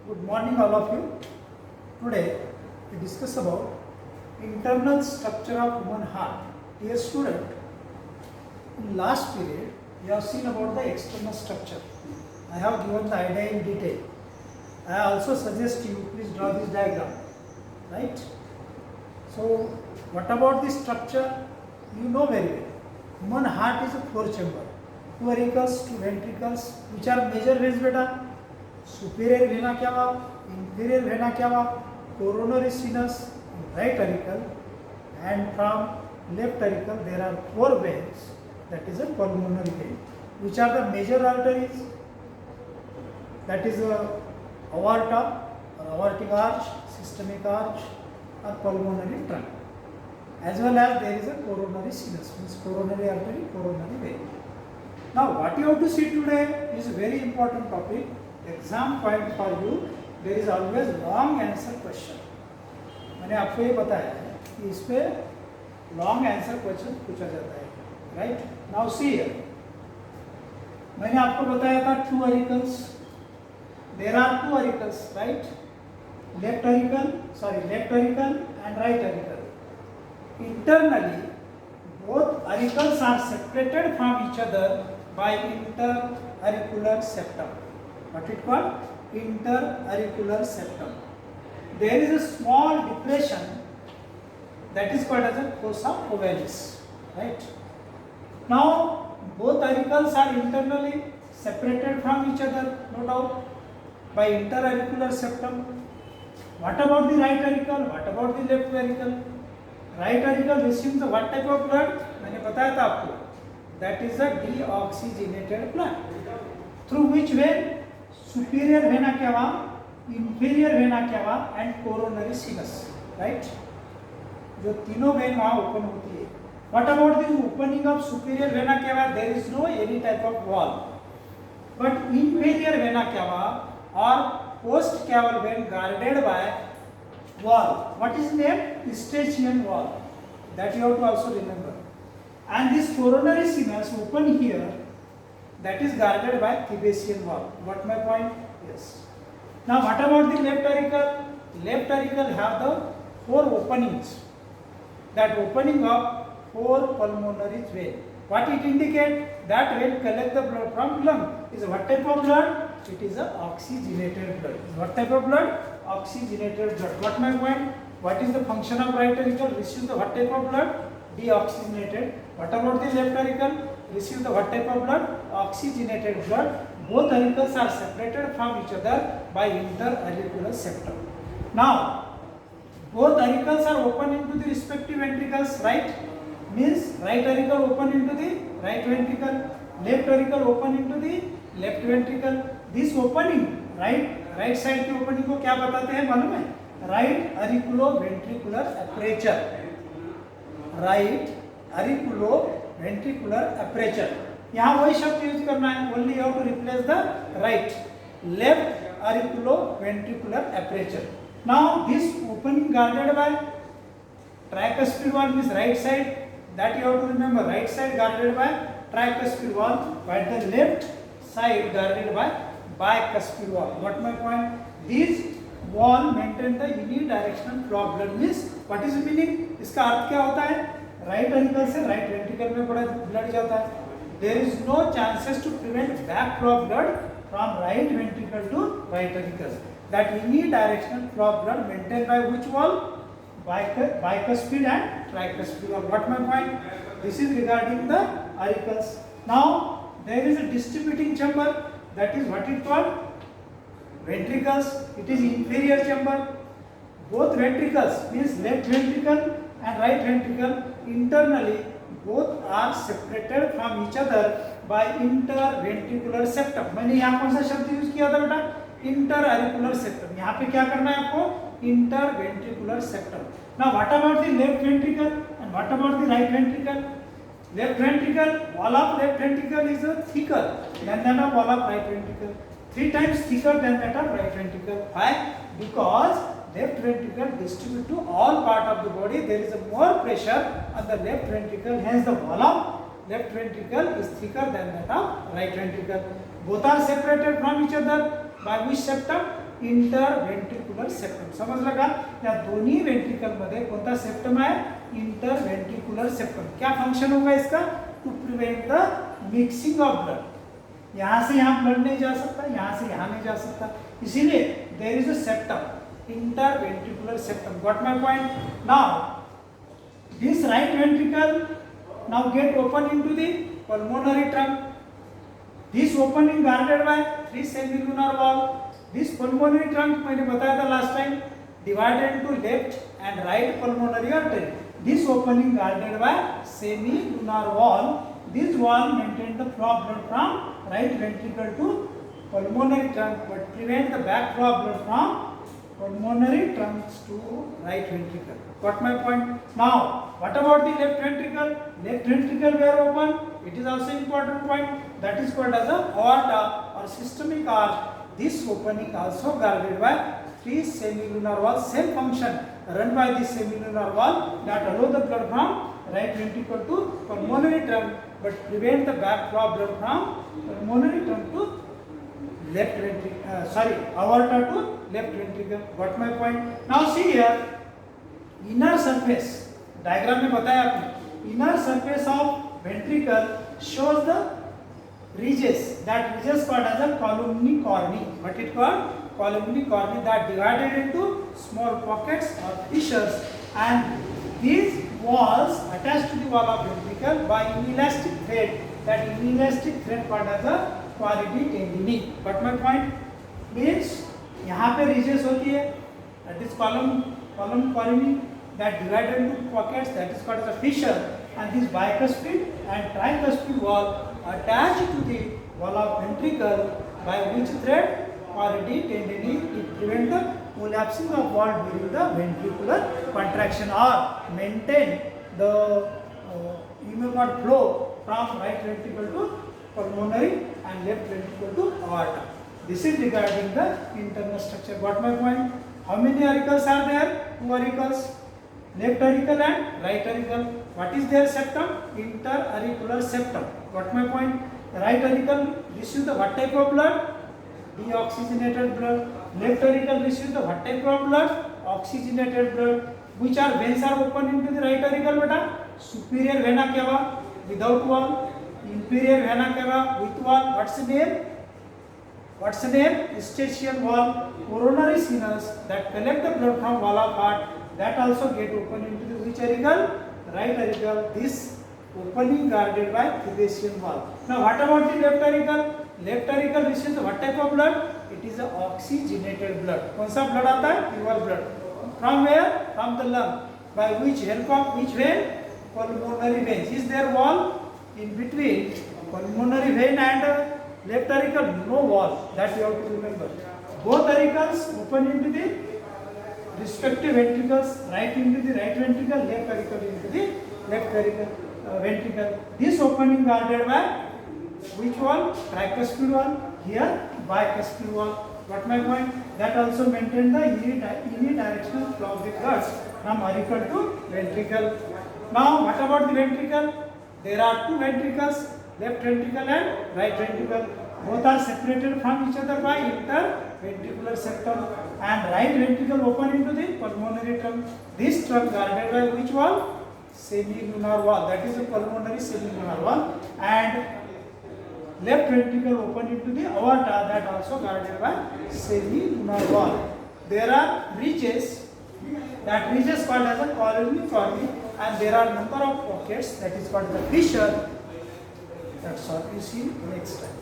Good morning all of you. Today we discuss about internal structure of human heart. Dear student, in last period we have seen about the external structure. I have given the idea in detail. I also suggest you please draw this diagram, right? So what about the structure? You know very well. Human heart is a four chamber. Two auricles, two ventricles, which are major veins beta. Superior vena cava, inferior vena cava, coronary sinus, right auricle, and from left auricle there are four veins. That is a pulmonary vein. Which are the major arteries? That is a aorta or aortic arch, systemic arch, or pulmonary trunk. As well as there is a coronary sinus, means coronary artery, coronary vein. Now what you have to see today is a very important topic. Exam point for you there is always long answer question. मैंने आपको ये बताया है कि इस पे long answer question पूछा जाता है, राइट? नाउ सी हियर, मैंने आपको बताया था two auricles. There are two auricles, right? Left auricle and right auricle. Internally both auricles are separated from each other by interauricular septum. What it called? Interauricular septum. There is a small depression that is called as a fossa ovalis, right? Now both auricles are internally separated from each other, no doubt, by interauricular septum. What about the right auricle? What about the left auricle? Right auricle receives the what type of blood? मैंने बताया था आपको. That is a deoxygenated blood. Through which vein? Superior vena cava, inferior vena cava and coronary sinus, right? जो तीनों when वहाँ open होती है. What about the opening of superior vena cava? There is no any type of wall. But inferior vena cava or post caval vein guarded by wall. What is named? Eustachian wall. That you have to also remember. And this coronary sinus open here, that is guarded by Thebesian wall. Got my point? Yes. Now what about the left auricle? Left auricle have the four openings. That opening of four pulmonary vein. What it indicate? That vein collect the blood from lung. Is what type of blood? It is a oxygenated blood. What type of blood? Oxygenated blood. Got my point? What is the function of right auricle? Receive the what type of blood? Deoxygenated. What about the left auricle? Receive the what type of blood? Oxygenated blood. Both auricles are separated from each other by interauricular septum. Now both auricles are open into the respective ventricles, right? Means right auricle open into the right ventricle, left auricle open into the left ventricle. This opening, right side की opening को क्या बताते हैं मालूम है? Right auriculoventricular aperture. Right auriculoventricular aperture. यहाँ वही शब्द यूज करना है. Only you have to replace the right. Left auriculoventricular aperture. Now this opening guarded by tricuspid wall, means right side. That you have to remember. Right side guarded by tricuspid wall, but the left side guarded by bicuspid wall. Got my point? These wall maintain the unidirectional flow of blood. Means what is the meaning? इसका अर्थ क्या होता है? Right auricle से right ventricle में blood जाता है. There is no chances to prevent back flow of blood from right ventricle to right auricle. That unidirectional flow of blood maintained by which wall? Bicuspid and tricuspid wall. What my point? This is regarding the auricles. Now there is a distributing chamber. That is what it called? Ventricles. It is inferior chamber. Both ventricles, means left ventricle and right ventricle, internally both are separated from each other by interventricular septum. मैंने यहाँ कौन सा शब्द use किया था बेटा? Interauricular septum. यहाँ पे क्या करना है आपको? Interventricular septum. Now what about the left ventricle and what about the right ventricle? Left ventricle, wall of left ventricle is thicker than that of wall of right ventricle. 3 times thicker than that of right ventricle. Why? Because left ventricle distribute to all part of the body. There is a more pressure on the left ventricle. Hence the wall of left ventricle is thicker than that of right ventricle. Both are separated from each other by which septum? Interventricular septum. समजलं का? या दोन्ही ventricle मध्ये कोणता septum है? Interventricular septum. क्या function होगा इसका? To prevent the mixing of blood. यहाँ से यहाँ ब्लड नहीं जा सकता, यहाँ से यहाँ नहीं जा सकता, इसीलिए there is a septum, interventricular septum. Got my point? Now this right ventricle now get open into the pulmonary trunk. This opening guarded by 3 semilunar wall. This pulmonary trunk मैंने बताया था last time, divided into left and right pulmonary artery. This opening guarded by semilunar wall. This wall maintain the flow of blood from right ventricle to pulmonary trunk, but prevent the backflow of blood from pulmonary trunks to right ventricle. Got my point? Now, what about the left ventricle? Left ventricle were open. It is also important point. That is called as a aorta or systemic arch. This opening also guarded by 3 semilunar walls. Same function run by this semilunar wall that allow the blood from right ventricle to pulmonary trunk, but prevent the backflow of blood from pulmonary trunk to left ventricle. Aorta to left ventricle. Got my point? Now see here, inner surface diagram में बताया आपने. Inner surface of ventricle shows the ridges. That ridges called as a columni corni. What it called? Columni corni, that divided into small pockets or fissures, and these walls attached to the wall of ventricle by inelastic thread. That inelastic thread called as a quality tendini. Got my point? Means यहाँ पे ridges होती है. That is column corni, that divided into pockets, that is called as a fissure, and this bicuspid and tricuspid wall attached to the wall of ventricle by which thread? Quality tendini, to prevent the collapsing of wall during the ventricular contraction or maintain the pneumocard flow from right ventricle to pulmonary and left ventricle to aorta. This is regarding the internal structure. Got my point? How many auricles are there? 2 auricles, left auricle and right auricle. What is their septum? Interauricular septum. Got my point? Right auricle receive the what type of blood? Deoxygenated blood. Left auricle receive the what type of blood? Oxygenated blood. Which are veins are open into the right auricle beta? Superior vena cava without wall, inferior vena cava with wall. What's the name? What's the name? Eustachian wall. Coronary sinus that collect the blood from wall of heart, that also get open into the which auricle? Right auricle. This opening guarded by Thebesian wall. Now what about the left auricle? Left auricle receives what type of blood? It is a oxygenated blood. कौन सा blood आता है? Pure blood. From where? From the lung. By which help of which vein? Pulmonary vein. Is there wall in between pulmonary vein and left auricle? No wall. That you have to remember. Both auricles open into the respective ventricles. Right into the right ventricle, left auricle into the left ventricle. This opening guarded by which wall? Tricuspid wall. Here bicuspid wall. Got my point? That also maintain the unidirectional flow of the blood from auricle to ventricle. Now what about the ventricle? There are 2 ventricles, left ventricle and right ventricle. Both are separated from each other by interventricular septum, and right ventricle open into the pulmonary trunk. This trunk guarded by which wall? Semilunar wall. That is a pulmonary semilunar wall. And left ventricle open into the aorta, that also guarded by semilunar wall. There are ridges. That ridges called as a columni corni, and there are number of pockets, that is called the fissure. That's all. You see next time.